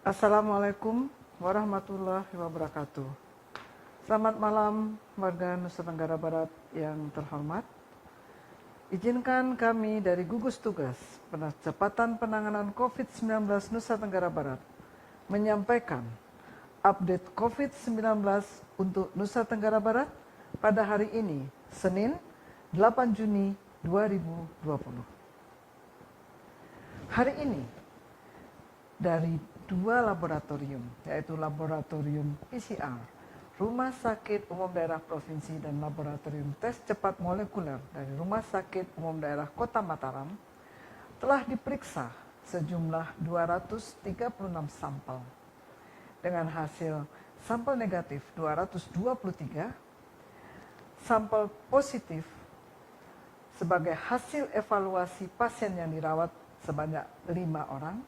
Assalamualaikum warahmatullahi wabarakatuh. Selamat malam warga Nusa Tenggara Barat yang terhormat. Izinkan kami dari Gugus Tugas Percepatan Penanganan COVID-19 Nusa Tenggara Barat menyampaikan update COVID-19 untuk Nusa Tenggara Barat pada hari ini, Senin 8 Juni 2020. Hari ini, dari dua laboratorium, yaitu Laboratorium PCR, Rumah Sakit Umum Daerah Provinsi dan Laboratorium Tes Cepat Molekuler dari Rumah Sakit Umum Daerah Kota Mataram, telah diperiksa sejumlah 236 sampel. Dengan hasil sampel negatif 223, sampel positif sebagai hasil evaluasi pasien yang dirawat sebanyak 5 orang,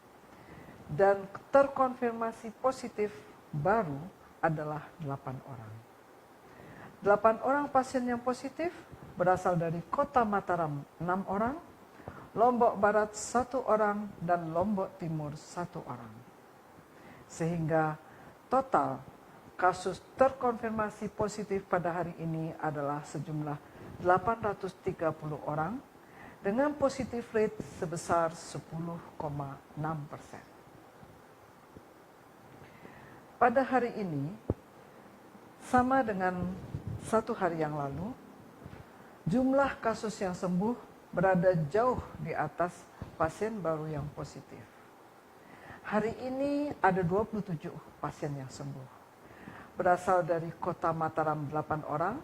dan terkonfirmasi positif baru adalah 8 orang. 8 orang pasien yang positif berasal dari Kota Mataram 6 orang, Lombok Barat 1 orang, dan Lombok Timur 1 orang. Sehingga total kasus terkonfirmasi positif pada hari ini adalah sejumlah 830 orang dengan positif rate sebesar 10,6%. Pada hari ini, sama dengan 1 hari yang lalu, jumlah kasus yang sembuh berada jauh di atas pasien baru yang positif. Hari ini ada 27 pasien yang sembuh. Berasal dari Kota Mataram 8 orang,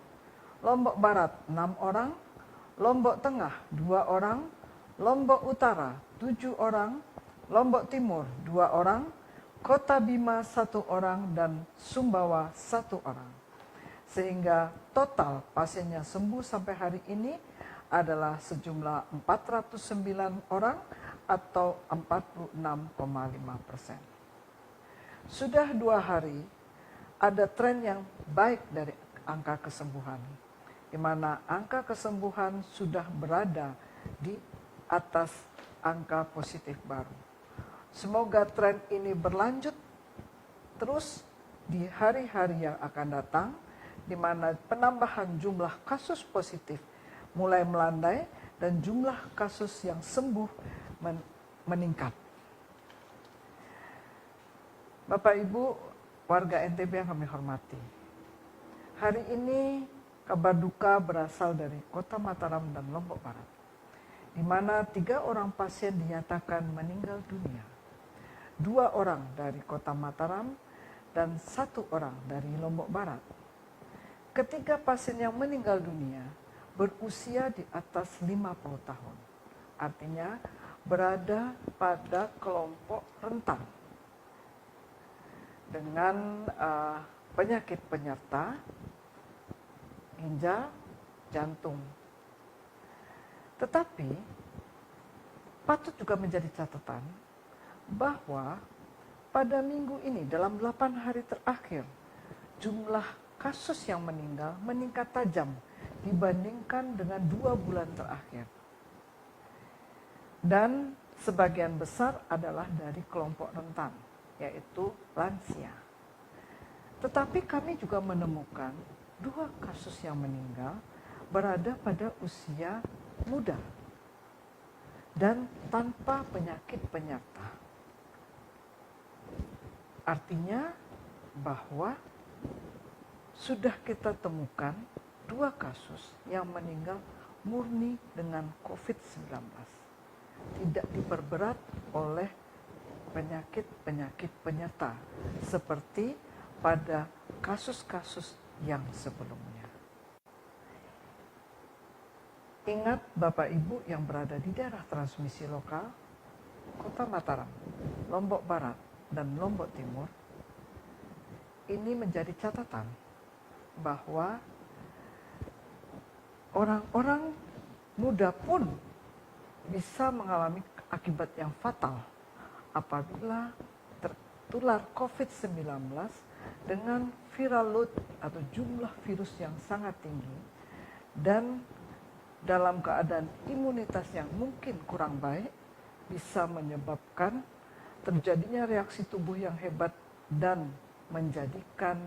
Lombok Barat 6 orang, Lombok Tengah 2 orang, Lombok Utara 7 orang, Lombok Timur 2 orang, Kota Bima 1 orang, dan Sumbawa 1 orang. Sehingga total pasien yang sembuh sampai hari ini adalah sejumlah 409 orang atau 46,5%. Sudah 2 hari ada tren yang baik dari angka kesembuhan, di mana angka kesembuhan sudah berada di atas angka positif baru. Semoga tren ini berlanjut terus di hari-hari yang akan datang, di mana penambahan jumlah kasus positif mulai melandai dan jumlah kasus yang sembuh meningkat. Bapak Ibu warga NTB yang kami hormati, hari ini kabar duka berasal dari Kota Mataram dan Lombok Barat, di mana 3 orang pasien dinyatakan meninggal dunia. 2 orang dari Kota Mataram dan 1 orang dari Lombok Barat. Ketiga pasien yang meninggal dunia berusia di atas 50 tahun. Artinya berada pada kelompok rentan dengan penyakit penyerta ginjal, jantung. Tetapi patut juga menjadi catatan bahwa pada minggu ini dalam 8 hari terakhir jumlah kasus yang meninggal meningkat tajam dibandingkan dengan 2 bulan terakhir. Dan sebagian besar adalah dari kelompok rentan, yaitu lansia. Tetapi kami juga menemukan 2 kasus yang meninggal berada pada usia muda dan tanpa penyakit penyerta. Artinya bahwa sudah kita temukan 2 kasus yang meninggal murni dengan COVID-19. Tidak diperberat oleh penyakit-penyakit penyerta seperti pada kasus-kasus yang sebelumnya. Ingat Bapak Ibu yang berada di daerah transmisi lokal, Kota Mataram, Lombok Barat, dan Lombok Timur, ini menjadi catatan bahwa orang-orang muda pun bisa mengalami akibat yang fatal apabila tertular COVID-19 dengan viral load atau jumlah virus yang sangat tinggi dan dalam keadaan imunitas yang mungkin kurang baik bisa menyebabkan terjadinya reaksi tubuh yang hebat dan menjadikan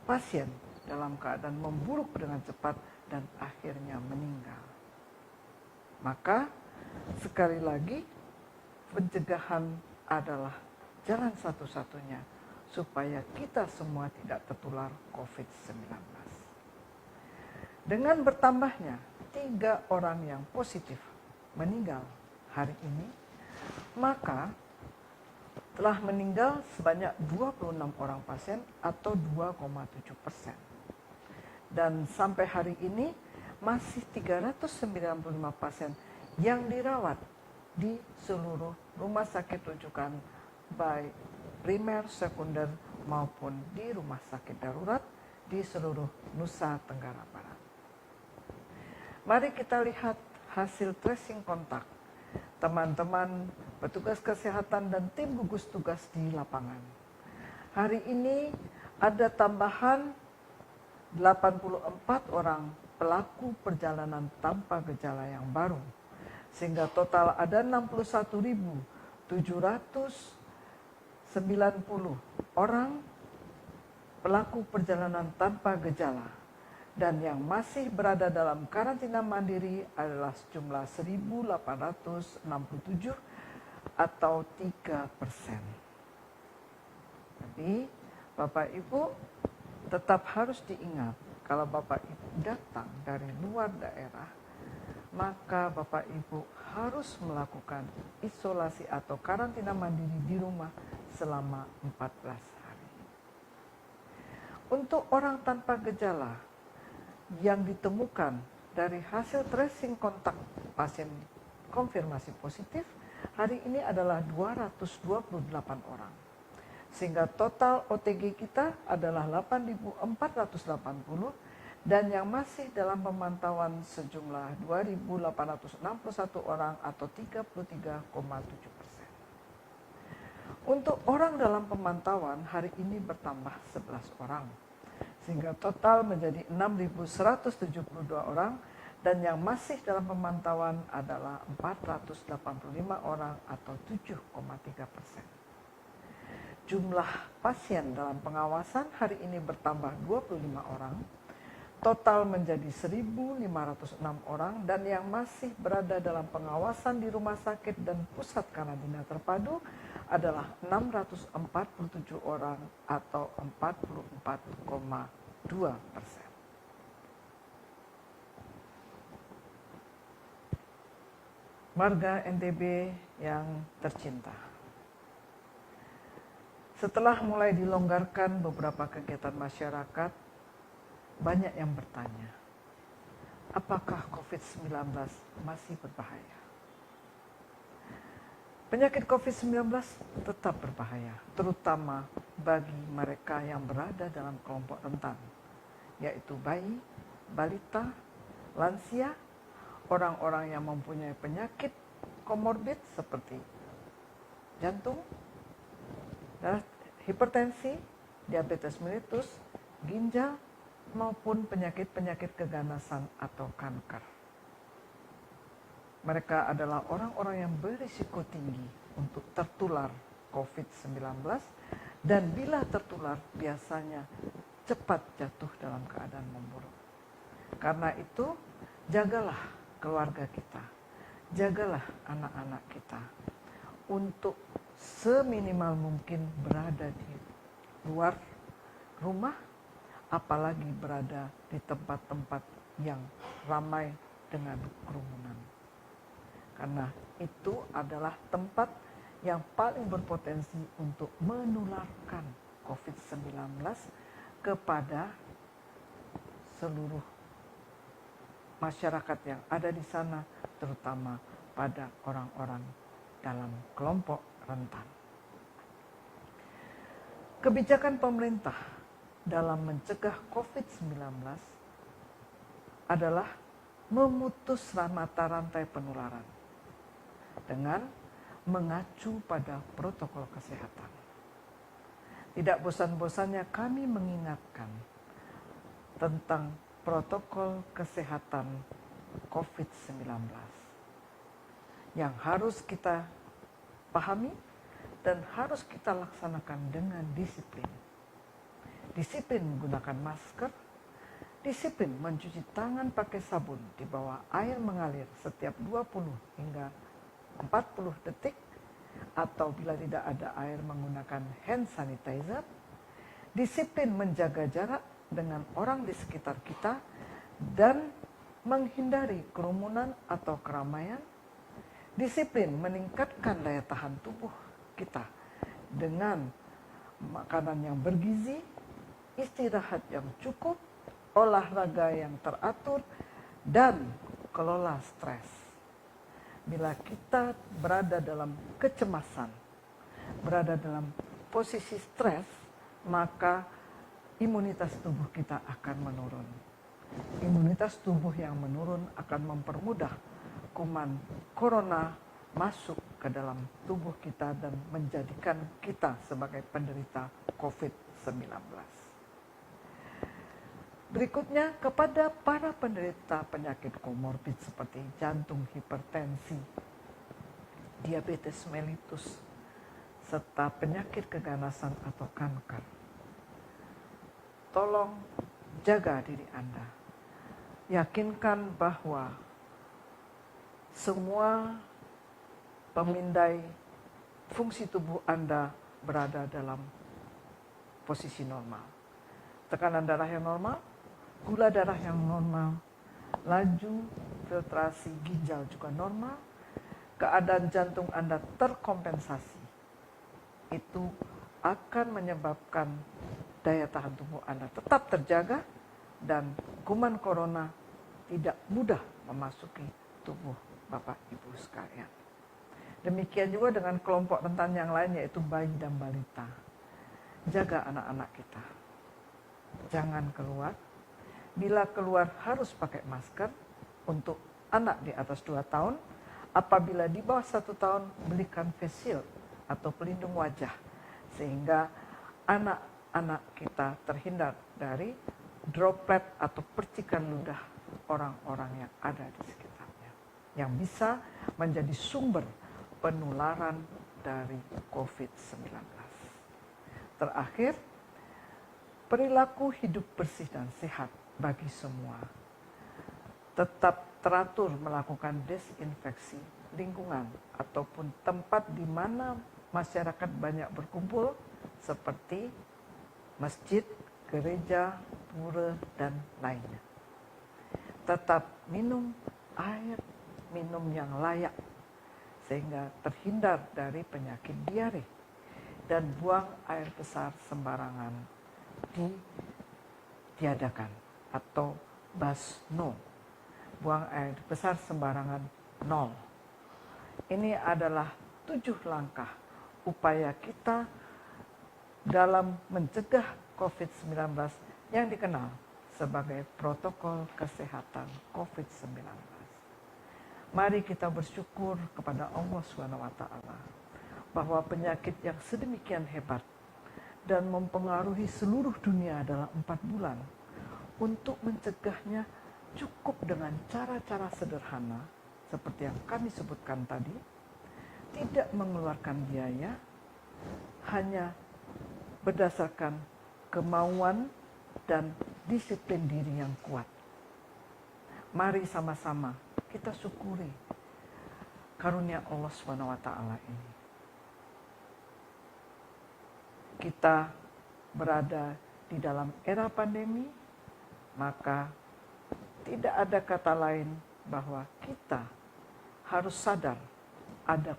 pasien dalam keadaan memburuk dengan cepat dan akhirnya meninggal. Maka sekali lagi pencegahan adalah jalan satu-satunya supaya kita semua tidak tertular COVID-19. Dengan bertambahnya 3 orang yang positif meninggal hari ini, maka telah meninggal sebanyak 26 orang pasien atau 2,7%. Dan sampai hari ini masih 395 pasien yang dirawat di seluruh rumah sakit rujukan baik primer, sekunder maupun di rumah sakit darurat di seluruh Nusa Tenggara Barat. Mari kita lihat hasil tracing kontak teman-teman petugas kesehatan dan tim gugus tugas di lapangan. Hari ini ada tambahan 84 orang pelaku perjalanan tanpa gejala yang baru, sehingga total ada 61.790 orang pelaku perjalanan tanpa gejala, dan yang masih berada dalam karantina mandiri adalah sejumlah 1.867 atau 3%. Jadi Bapak Ibu tetap harus diingat, kalau Bapak Ibu datang dari luar daerah, maka Bapak Ibu harus melakukan isolasi atau karantina mandiri di rumah selama 14 hari. Untuk orang tanpa gejala yang ditemukan dari hasil tracing kontak pasien konfirmasi positif, hari ini adalah 228 orang. Sehingga total OTG kita adalah 8.480 dan yang masih dalam pemantauan sejumlah 2.861 orang atau 33,7%. Untuk orang dalam pemantauan hari ini bertambah 11 orang. Sehingga total menjadi 6.172 orang dan yang masih dalam pemantauan adalah 485 orang atau 7,3%. Jumlah pasien dalam pengawasan hari ini bertambah 25 orang, total menjadi 1.506 orang dan yang masih berada dalam pengawasan di rumah sakit dan pusat karantina terpadu adalah 647 orang atau 44,2%. Warga NTB yang tercinta, setelah mulai dilonggarkan beberapa kegiatan masyarakat, banyak yang bertanya, apakah COVID-19 masih berbahaya? Penyakit COVID-19 tetap berbahaya, terutama bagi mereka yang berada dalam kelompok rentan, yaitu bayi, balita, lansia, orang-orang yang mempunyai penyakit komorbid seperti jantung, hipertensi, diabetes mellitus, ginjal, maupun penyakit-penyakit keganasan atau kanker. Mereka adalah orang-orang yang berisiko tinggi untuk tertular COVID-19 dan bila tertular biasanya cepat jatuh dalam keadaan memburuk. Karena itu, jagalah keluarga kita, jagalah anak-anak kita untuk seminimal mungkin berada di luar rumah, apalagi berada di tempat-tempat yang ramai dengan kerumunan. Karena itu adalah tempat yang paling berpotensi untuk menularkan COVID-19 kepada seluruh masyarakat yang ada di sana, terutama pada orang-orang dalam kelompok rentan. Kebijakan pemerintah dalam mencegah COVID-19 adalah memutus mata rantai penularan dengan mengacu pada protokol kesehatan. Tidak bosan-bosannya kami mengingatkan tentang protokol kesehatan COVID-19 yang harus kita pahami dan harus kita laksanakan dengan disiplin. Disiplin menggunakan masker, disiplin mencuci tangan pakai sabun di bawah air mengalir setiap 20 hingga 40 detik, atau bila tidak ada air menggunakan hand sanitizer. Disiplin menjaga jarak dengan orang di sekitar kita dan menghindari kerumunan atau keramaian. Disiplin meningkatkan daya tahan tubuh kita dengan makanan yang bergizi, istirahat yang cukup, olahraga yang teratur, dan kelola stres. Bila kita berada dalam kecemasan, berada dalam posisi stres, maka imunitas tubuh kita akan menurun. Imunitas tubuh yang menurun akan mempermudah kuman corona masuk ke dalam tubuh kita dan menjadikan kita sebagai penderita COVID-19. Berikutnya, kepada para penderita penyakit komorbid seperti jantung, hipertensi, diabetes mellitus, serta penyakit keganasan atau kanker. Tolong jaga diri Anda. Yakinkan bahwa semua pemindai fungsi tubuh Anda berada dalam posisi normal. Tekanan darah yang normal, gula darah yang normal, laju filtrasi ginjal juga normal, keadaan jantung Anda terkompensasi. Itu akan menyebabkan daya tahan tubuh Anda tetap terjaga dan kuman corona tidak mudah memasuki tubuh Bapak Ibu sekalian. Demikian juga dengan kelompok rentan yang lain, yaitu bayi dan balita. Jaga anak-anak kita. Jangan keluar. Bila keluar harus pakai masker untuk anak di atas 2 tahun. Apabila di bawah 1 tahun, belikan face shield atau pelindung wajah, sehingga anak-anak kita terhindar dari droplet atau percikan ludah orang-orang yang ada di sekitarnya, yang bisa menjadi sumber penularan dari COVID-19. Terakhir, perilaku hidup bersih dan sehat bagi semua. Tetap teratur melakukan desinfeksi lingkungan ataupun tempat di mana masyarakat banyak berkumpul seperti masjid, gereja, pura, dan lainnya. Tetap minum air minum yang layak sehingga terhindar dari penyakit diare, dan buang air besar sembarangan ditiadakan atau basno. Buang air besar sembarangan 0. Ini adalah 7 langkah upaya kita dalam mencegah COVID-19 yang dikenal sebagai protokol kesehatan COVID-19. Mari kita bersyukur kepada Allah SWT bahwa penyakit yang sedemikian hebat dan mempengaruhi seluruh dunia dalam 4 bulan, untuk mencegahnya cukup dengan cara-cara sederhana seperti yang kami sebutkan tadi, tidak mengeluarkan biaya, hanya berdasarkan kemauan dan disiplin diri yang kuat. Mari sama-sama kita syukuri karunia Allah SWT ini. Kita berada di dalam era pandemi, maka tidak ada kata lain bahwa kita harus sadar ada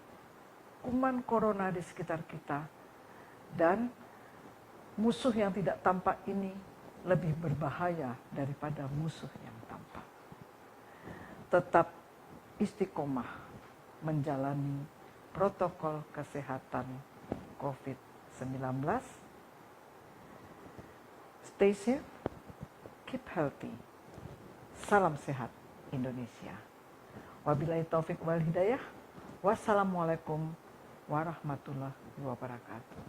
kuman corona di sekitar kita, dan musuh yang tidak tampak ini lebih berbahaya daripada musuh yang tampak. Tetap istiqomah menjalani protokol kesehatan COVID-19. Stay safe, keep healthy. Salam sehat Indonesia. Wabillahi taufik wal hidayah. Wassalamualaikum warahmatullahi wabarakatuh.